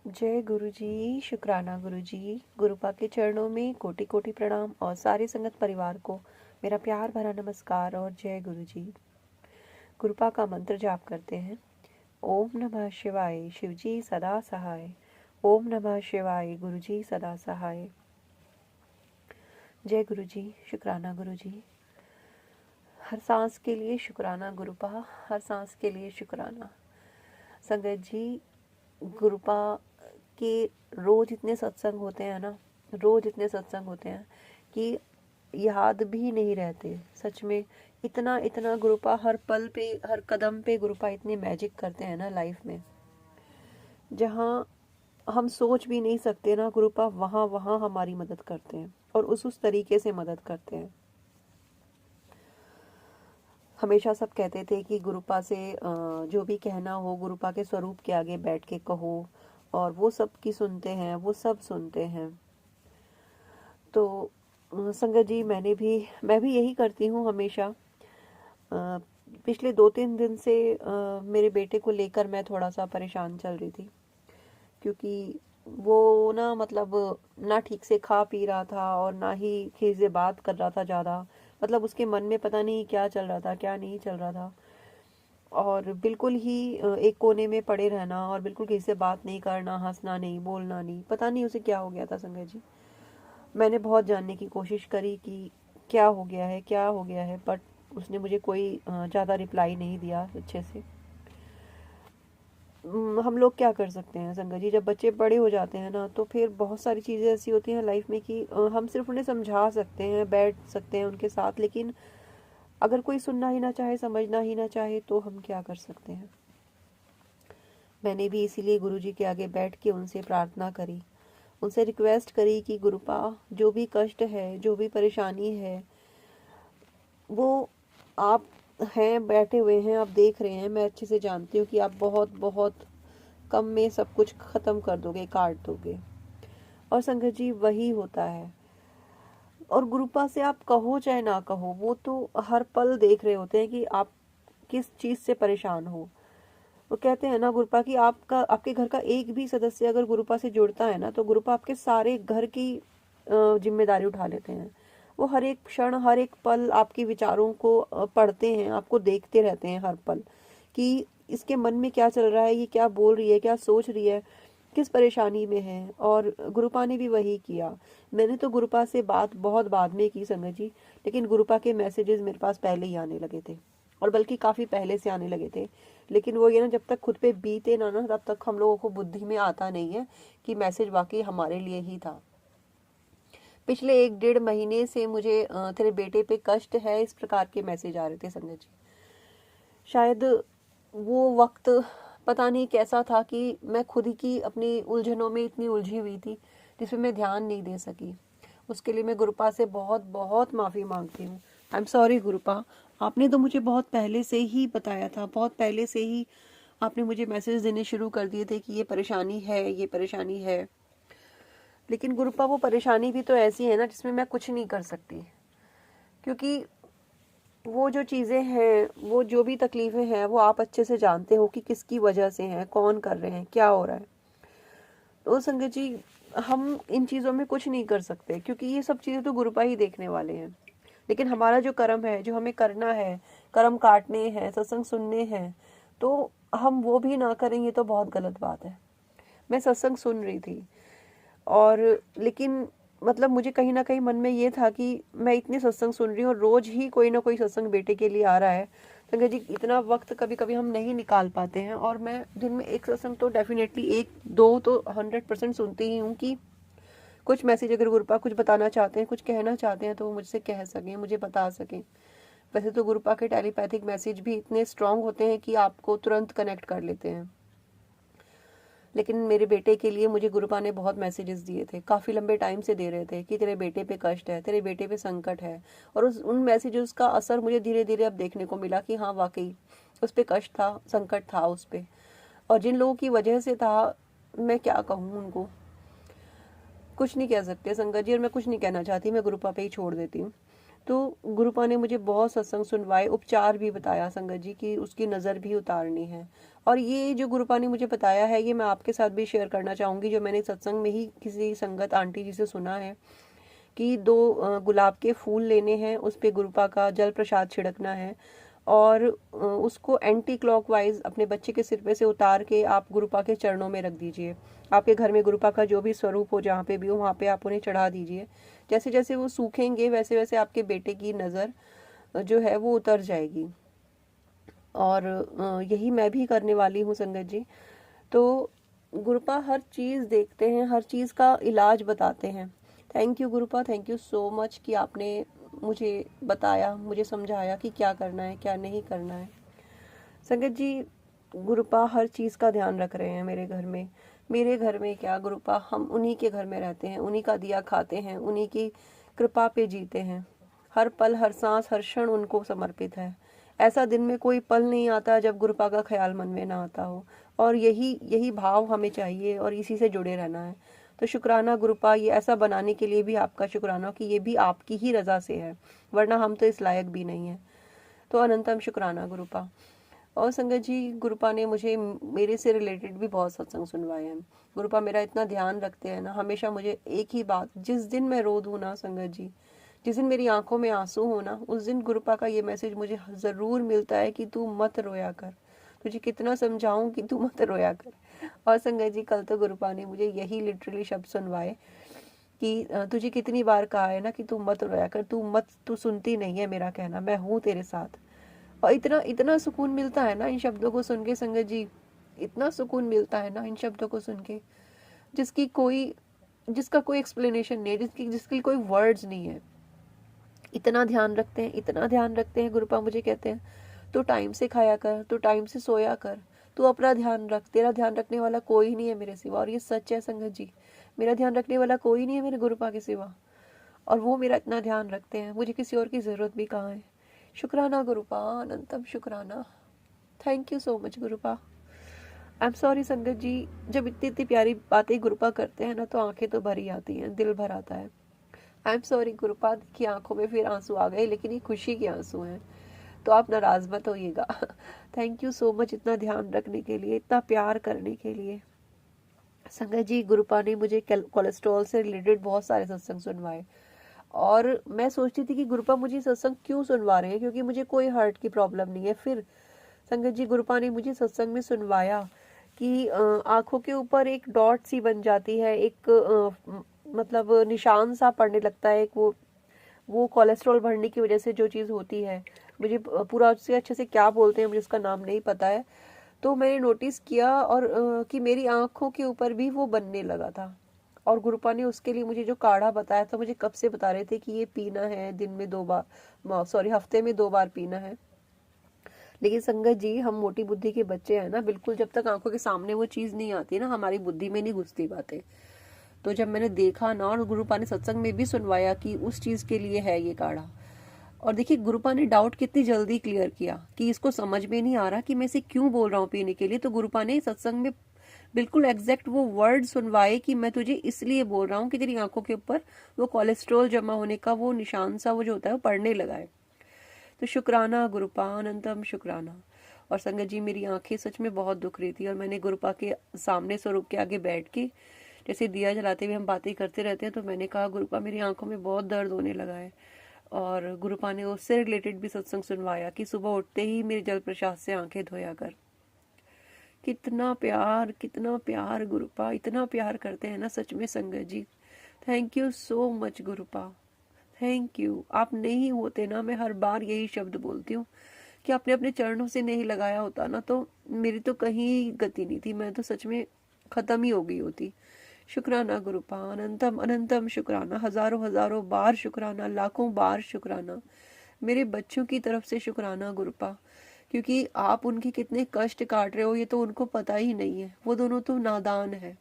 जय गुरु जी। शुक्राना गुरु जी। गुरुपा के चरणों में कोटि कोटि प्रणाम और सारे संगत परिवार को मेरा प्यार भरा नमस्कार और जय गुरु जी। गुरुपा का मंत्र जाप करते हैं। ओम नमः शिवाय, शिव जी सदा सहाय। ओम नमः शिवाय, गुरु जी सदा सहाय। जय गुरु जी। शुक्राना गुरु जी। हर सांस के लिए शुक्राना गुरुपा, हर सांस के लिए शुक्राना। संगत जी, गुरुपा के रोज इतने सत्संग होते हैं ना, रोज इतने सत्संग होते हैं कि याद भी नहीं रहते। सच में इतना इतना गुरुपा हर पल पे, हर कदम पे गुरुपा इतनी मैजिक करते हैं ना लाइफ में, जहाँ हम सोच भी नहीं सकते ना, गुरुपा वहाँ वहाँ हमारी मदद करते हैं और उस तरीके से मदद करते हैं। हमेशा सब कहते थे कि गुरुपा से जो भी कहना हो गुरुपा के स्वरूप के आगे बैठ के कहो, और वो सब की सुनते हैं, वो सब सुनते हैं। तो संगत जी, मैं भी यही करती हूँ हमेशा। पिछले 2-3 दिन से मेरे बेटे को लेकर मैं थोड़ा सा परेशान चल रही थी, क्योंकि वो ना, मतलब ना ठीक से खा पी रहा था और ना ही किसी से बात कर रहा था ज़्यादा। मतलब उसके मन में पता नहीं क्या चल रहा था, क्या नहीं चल रहा था। और बिल्कुल ही एक कोने में पड़े रहना और बिल्कुल किसी से बात नहीं करना, हंसना नहीं, बोलना नहीं, पता नहीं उसे क्या हो गया था संगत जी। मैंने बहुत जानने की कोशिश करी कि क्या हो गया है, क्या हो गया है, बट उसने मुझे कोई ज़्यादा रिप्लाई नहीं दिया अच्छे से। हम लोग क्या कर सकते हैं संगत जी, जब बच्चे बड़े हो जाते हैं ना, तो फिर बहुत सारी चीज़ें ऐसी होती हैं लाइफ में कि हम सिर्फ उन्हें समझा सकते हैं, बैठ सकते हैं उनके साथ, लेकिन अगर कोई सुनना ही ना चाहे, समझना ही ना चाहे, तो हम क्या कर सकते हैं। मैंने भी इसीलिए गुरुजी के आगे बैठ के उनसे प्रार्थना करी, उनसे रिक्वेस्ट करी कि गुरुपा, जो भी कष्ट है, जो भी परेशानी है, वो आप हैं, बैठे हुए हैं, आप देख रहे हैं, मैं अच्छे से जानती हूँ कि आप बहुत बहुत कम में सब कुछ ख़त्म कर दोगे, काट दोगे। और संगत जी, वही होता है। और गुरुपा से आप कहो चाहे ना कहो, वो तो हर पल देख रहे होते हैं कि आप किस चीज़ से परेशान हो। वो कहते हैं ना गुरुपा कि आपके घर का एक भी सदस्य अगर गुरुपा से जुड़ता है ना, तो गुरुपा आपके सारे घर की जिम्मेदारी उठा लेते हैं। वो हर एक क्षण, हर एक पल आपके विचारों को पढ़ते हैं, आपको देखते रहते हैं हर पल कि इसके मन में क्या चल रहा है, ये क्या बोल रही है, क्या सोच रही है, किस परेशानी में है। और गुरुपा ने भी वही किया। मैंने तो गुरुपा से बात बहुत बाद में की संगत जी, लेकिन गुरुपा के मैसेजेस मेरे पास पहले ही आने लगे थे, और बल्कि काफ़ी पहले से आने लगे थे। लेकिन वो ये ना, जब तक खुद पे बीते ना तब तक हम लोगों को बुद्धि में आता नहीं है कि मैसेज वाकई हमारे लिए ही था। पिछले 1-1.5 महीने से मुझे तेरे बेटे पे कष्ट है, इस प्रकार के मैसेज आ रहे थे संगत जी। शायद वो वक्त पता नहीं कैसा था कि मैं खुद ही की अपनी उलझनों में इतनी उलझी हुई थी, जिसमें मैं ध्यान नहीं दे सकी। उसके लिए मैं गुरुपा से बहुत बहुत माफ़ी मांगती हूँ। I am sorry गुरुपा। आपने तो मुझे बहुत पहले से ही बताया था, बहुत पहले से ही आपने मुझे मैसेज देने शुरू कर दिए थे कि ये परेशानी है, ये परेशानी है। लेकिन गुरुपा, वो परेशानी भी तो ऐसी है ना जिसमें मैं कुछ नहीं कर सकती, क्योंकि वो जो चीज़ें हैं, वो जो भी तकलीफ़ें हैं, वो आप अच्छे से जानते हो कि किसकी वजह से हैं, कौन कर रहे हैं, क्या हो रहा है। तो संगत जी, हम इन चीज़ों में कुछ नहीं कर सकते, क्योंकि ये सब चीज़ें तो गुरुपा ही देखने वाले हैं। लेकिन हमारा जो कर्म है, जो हमें करना है, कर्म काटने हैं, सत्संग सुनने हैं, तो हम वो भी ना करें, ये तो बहुत गलत बात है। मैं सत्संग सुन रही थी, और लेकिन मतलब मुझे कहीं ना कहीं मन में ये था कि मैं इतनी सत्संग सुन रही हूँ और रोज ही कोई ना कोई सत्संग बेटे के लिए आ रहा है। संगत जी, इतना वक्त कभी कभी हम नहीं निकाल पाते हैं, और मैं दिन में एक सत्संग तो डेफिनेटली, एक दो तो 100% सुनती ही हूँ कि कुछ मैसेज अगर गुरुपा कुछ बताना चाहते हैं, कुछ कहना चाहते हैं, तो वो मुझसे कह सकें, मुझे बता सकें। वैसे तो गुरुपा के टेलीपैथिक मैसेज भी इतने स्ट्रांग होते हैं कि आपको तुरंत कनेक्ट कर लेते हैं। लेकिन मेरे बेटे के लिए मुझे गुरुपा ने बहुत मैसेजेस दिए थे, काफ़ी लंबे टाइम से दे रहे थे कि तेरे बेटे पे कष्ट है, तेरे बेटे पे संकट है। और उन मैसेजेस का असर मुझे धीरे धीरे अब देखने को मिला कि हाँ, वाकई उस पर कष्ट था, संकट था उस पर। और जिन लोगों की वजह से था, मैं क्या कहूँ उनको, कुछ नहीं कह सकते संगत जी, और मैं कुछ नहीं कहना चाहती, मैं गुरुपा पे ही छोड़ देती हूँ। तो गुरुपा ने मुझे बहुत सत्संग सुनवाए, उपचार भी बताया संगत जी कि उसकी नज़र भी उतारनी है। और ये जो गुरुपा ने मुझे बताया है ये मैं आपके साथ भी शेयर करना चाहूँगी, जो मैंने सत्संग में ही किसी संगत आंटी जी से सुना है कि 2 गुलाब के फूल लेने हैं, उस पे गुरुपा का जल प्रसाद छिड़कना है और उसको एंटी क्लॉकवाइज अपने बच्चे के सिर पे से उतार के आप गुरुपा के चरणों में रख दीजिए। आपके घर में गुरुपा का जो भी स्वरूप हो, जहाँ पे भी हो, वहाँ पे आप उन्हें चढ़ा दीजिए। जैसे जैसे वो सूखेंगे वैसे वैसे आपके बेटे की नज़र जो है वो उतर जाएगी। और यही मैं भी करने वाली हूँ संगत जी। तो गुरुपा हर चीज़ देखते हैं, हर चीज़ का इलाज बताते हैं। थैंक यू गुरुपा, थैंक यू सो मच कि आपने मुझे बताया, मुझे समझाया कि क्या करना है क्या नहीं करना है। संगत जी, गुरुपा हर चीज़ का ध्यान रख रहे हैं मेरे घर में क्या गुरुपा, हम उन्हीं के घर में रहते हैं, उन्हीं का दिया खाते हैं, उन्हीं की कृपा पे जीते हैं। हर पल हर सांस हर क्षण उनको समर्पित है। ऐसा दिन में कोई पल नहीं आता जब गुरुपा का ख्याल मन में ना आता हो। और यही यही भाव हमें चाहिए और इसी से जुड़े रहना है। तो शुक्राना गुरुपा, ये ऐसा बनाने के लिए भी आपका शुक्राना कि ये भी आपकी ही रज़ा से है, वरना हम तो इस लायक भी नहीं है। तो अनंतम शुक्राना गुरुपा। और संगत जी, गुरुपा ने मुझे मेरे से रिलेटेड भी बहुत सत्संग सुनवाए हैं। गुरुपा मेरा इतना ध्यान रखते हैं ना, हमेशा मुझे एक ही बात, जिस दिन मैं रो दूँ ना संगत जी, जिस दिन मेरी आंखों में आंसू हो ना, उस दिन गुरुपा का ये मैसेज मुझे ज़रूर मिलता है कि तू मत रोया कर, तुझे कितना समझाऊं कि तू मत रोया कर। और संगत जी, कल तो गुरुपा ने मुझे यही लिटरली शब्द सुनवाए कि तुझे कितनी बार कहा है ना कि तू मत रोया कर, तू सुनती नहीं है मेरा कहना, मैं हूँ तेरे साथ। और इतना इतना सुकून मिलता है ना इन शब्दों को सुन के संगत जी, इतना सुकून मिलता है ना इन शब्दों को सुन के, जिसका कोई एक्सप्लेनेशन नहीं है, जिसकी कोई वर्ड्स नहीं है। इतना ध्यान रखते हैं, इतना ध्यान रखते हैं। गुरुपा मुझे कहते हैं तू टाइम से खाया कर, तू टाइम से सोया कर, तू अपना ध्यान रख, तेरा ध्यान रखने वाला कोई नहीं है मेरे सिवा। और ये सच है संगत जी, मेरा ध्यान रखने वाला कोई नहीं है मेरे गुरुपा के सिवा, और वो मेरा इतना ध्यान रखते हैं, मुझे किसी और की ज़रूरत भी कहाँ है। शुक्राना गुरुपा, अनंतम शुक्राना। Thank you so much गुरुपा। I am sorry संगत जी, जब इतनी इतनी प्यारी बातें गुरुपा करते हैं ना तो आंखें तो भरी आती हैं, दिल भर आता है। आई एम सॉरी गुरुपा की आंखों में फिर आंसू आ गए, लेकिन ये खुशी के आंसू हैं, तो आप नाराज मत होइएगा। थैंक यू सो मच इतना ध्यान रखने के लिए, इतना प्यार करने के लिए। संगत जी, गुरुपा ने मुझे कोलेस्ट्रॉल से रिलेटेड बहुत सारे सत्संग सुनवाए, और मैं सोचती थी कि गुरुपा मुझे सत्संग क्यों सुनवा रहे हैं, क्योंकि मुझे कोई हार्ट की प्रॉब्लम नहीं है। फिर संगत जी, गुरुपा ने मुझे सत्संग में सुनवाया कि आंखों के ऊपर एक डॉट सी बन जाती है, एक मतलब निशान सा पड़ने लगता है, एक वो कोलेस्ट्रॉल बढ़ने की वजह से जो चीज़ होती है, मुझे पूरा उससे अच्छे से क्या बोलते हैं मुझे उसका नाम नहीं पता है। तो मैंने नोटिस किया और कि मेरी आंखों के ऊपर भी वो बनने लगा था। और गुरुपा ने उसके लिए मुझे जो काढ़ा बताया था, मुझे कब से बता रहे थे कि ये पीना है, दिन में 2 बार, सॉरी हफ्ते में 2 बार पीना है। लेकिन संगत जी, हम मोटी बुद्धि के बच्चे हैं ना, बिल्कुल जब तक आंखों के सामने वो चीज़ नहीं आती ना, हमारी बुद्धि में नहीं घुसती बातें। तो जब मैंने देखा ना, और गुरुपा ने सत्संग में भी सुनवाया कि उस चीज़ के लिए है ये काढ़ा, और देखिए गुरुपा ने डाउट कितनी जल्दी क्लियर किया कि इसको समझ में नहीं आ रहा कि मैं इसे क्यों बोल रहा हूँ पीने के लिए, तो गुरुपा ने सत्संग में बिल्कुल एग्जैक्ट वो वर्ड सुनवाए कि मैं तुझे इसलिए बोल रहा हूँ कि तेरी आंखों के ऊपर वो कोलेस्ट्रॉल जमा होने का वो निशान सा वो जो होता है वो पड़ने लगा है। तो शुक्राना गुरुपा, अनंतम शुक्राना। और संगत जी, मेरी आंखें सच में बहुत दुख रही थी, और मैंने गुरुपा के सामने स्वरूप के आगे बैठ के, जैसे दिया जलाते हुए हम बातें करते रहते हैं, तो मैंने कहा गुरुपा मेरी आंखों में बहुत दर्द होने लगा है। और गुरुपा ने उससे रिलेटेड भी सत्संग सुनवाया कि सुबह उठते ही मेरे जल प्रसाद से आंखें धोया कर। कितना प्यार गुरुपा, इतना प्यार करते हैं ना सच में संगत जी। थैंक यू सो मच गुरुपा, थैंक यू। आप नहीं होते ना, मैं हर बार यही शब्द बोलती हूँ कि आपने अपने चरणों से नहीं लगाया होता ना तो मेरी तो कहीं गति नहीं थी, मैं तो सच में खत्म ही हो गई होती। शुक्राना गुरुपा, अनंतम अनंतम शुक्राना, हजारों हजारों बार शुक्राना, लाखों बार शुक्राना, मेरे बच्चों की तरफ से शुक्राना गुरुपा, क्योंकि आप उनके कितने कष्ट काट रहे हो ये तो उनको पता ही नहीं है। वो दोनों तो नादान है।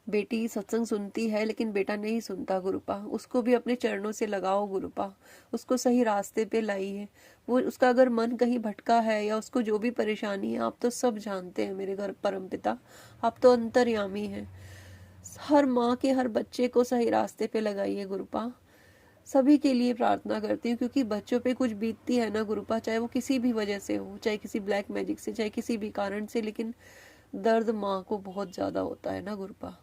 बेटी सत्संग सुनती है लेकिन बेटा नहीं सुनता गुरुपा, उसको भी अपने चरणों से लगाओ गुरुपा, उसको सही रास्ते पे लाइए। वो उसका अगर मन कहीं भटका है या उसको जो भी परेशानी है, आप तो सब जानते हैं मेरे घर परम पिता, आप तो अंतर्यामी हैं। हर माँ के हर बच्चे को सही रास्ते पे लगाइए गुरुपा। सभी के लिए प्रार्थना करती हूँ, क्योंकि बच्चों पे कुछ बीतती है ना गुरुपा, चाहे वो किसी भी वजह से हो, चाहे किसी ब्लैक मैजिक से, चाहे किसी भी कारण से, लेकिन दर्द माँ को बहुत ज़्यादा होता है ना गुरुपा।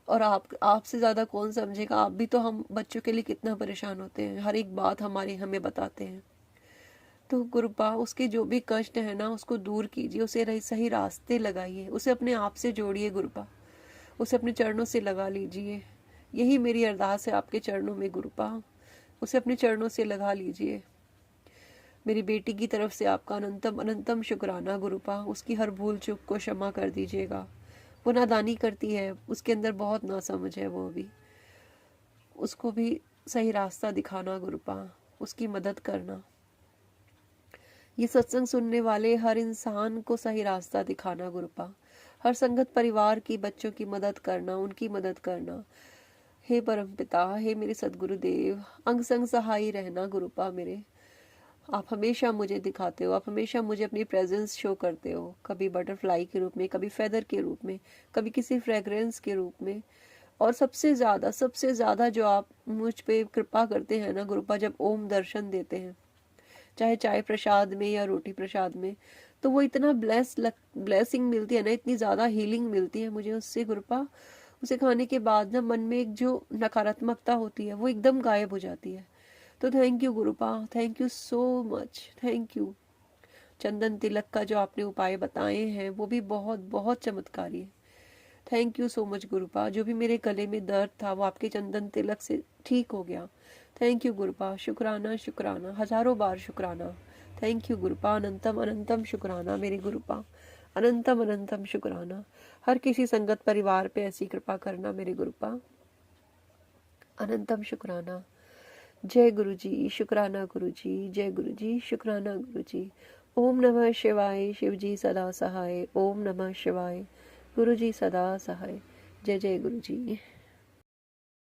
और आपसे ज़्यादा कौन समझेगा, आप भी तो हम बच्चों के लिए कितना परेशान होते हैं, हर एक बात हमारी हमें बताते हैं। तो गुरुपा उसके जो भी कष्ट है ना उसको दूर कीजिए, उसे सही रास्ते लगाइए, उसे अपने आप से जोड़िए गुरुपा, उसे अपने चरणों से लगा लीजिए। यही मेरी अरदास है आपके चरणों में गुरुपा, उसे अपने चरणों से लगा लीजिए। मेरी बेटी की तरफ से आपका अनंतम अनंतम शुक्राना गुरुपा, उसकी हर भूल चूक को क्षमा कर दीजिएगा। वो नादानी करती है, उसके अंदर बहुत नासमझ है, वो भी उसको भी सही रास्ता दिखाना गुरुपा, उसकी मदद करना। ये सत्संग सुनने वाले हर इंसान को सही रास्ता दिखाना गुरुपा, हर संगत परिवार की बच्चों की मदद करना, उनकी मदद करना। हे परमपिता, हे मेरे सदगुरुदेव, अंग संग सहाय रहना गुरुपा मेरे। आप हमेशा मुझे दिखाते हो, आप हमेशा मुझे अपनी प्रेजेंस शो करते हो, कभी बटरफ्लाई के रूप में, कभी फेदर के रूप में, कभी किसी फ्रेग्रेंस के रूप में। और सबसे ज़्यादा जो आप मुझ पे कृपा करते हैं ना गुरुपा, जब ओम दर्शन देते हैं, चाहे चाय प्रसाद में या रोटी प्रसाद में, तो वो इतना ब्लेसिंग मिलती है ना, इतनी ज़्यादा हीलिंग मिलती है मुझे उससे गुरुपा। उसे खाने के बाद ना मन में एक जो नकारात्मकता होती है वो एकदम गायब हो जाती है। तो थैंक यू गुरुपा, thank you so much, thank you. चंदन तिलक का जो आपने उपाय बताए हैं वो भी बहुत बहुत चमत्कारी है। थैंक यू सो मच गुरुपा, जो भी मेरे गले में दर्द था वो आपके चंदन तिलक से ठीक हो गया। थैंक यू गुरुपा, शुक्राना शुक्राना, हजारों बार शुक्राना। थैंक यू गुरुपा, अनंतम अनंतम शुक्राना मेरे गुरुपा, अनंतम अनंतम शुक्राना। हर किसी संगत परिवार पे ऐसी कृपा करना मेरे गुरुपा, अनंतम शुक्राना। जय गुरु जी, शुक्राना गुरु जी, जय गुरु जी, शुक्राना गुरु जी। ओम नमः शिवाय, शिव जी सदा सहाय। ओम नमः शिवाय, गुरु जी सदा सहाय। जय जय गुरु जी।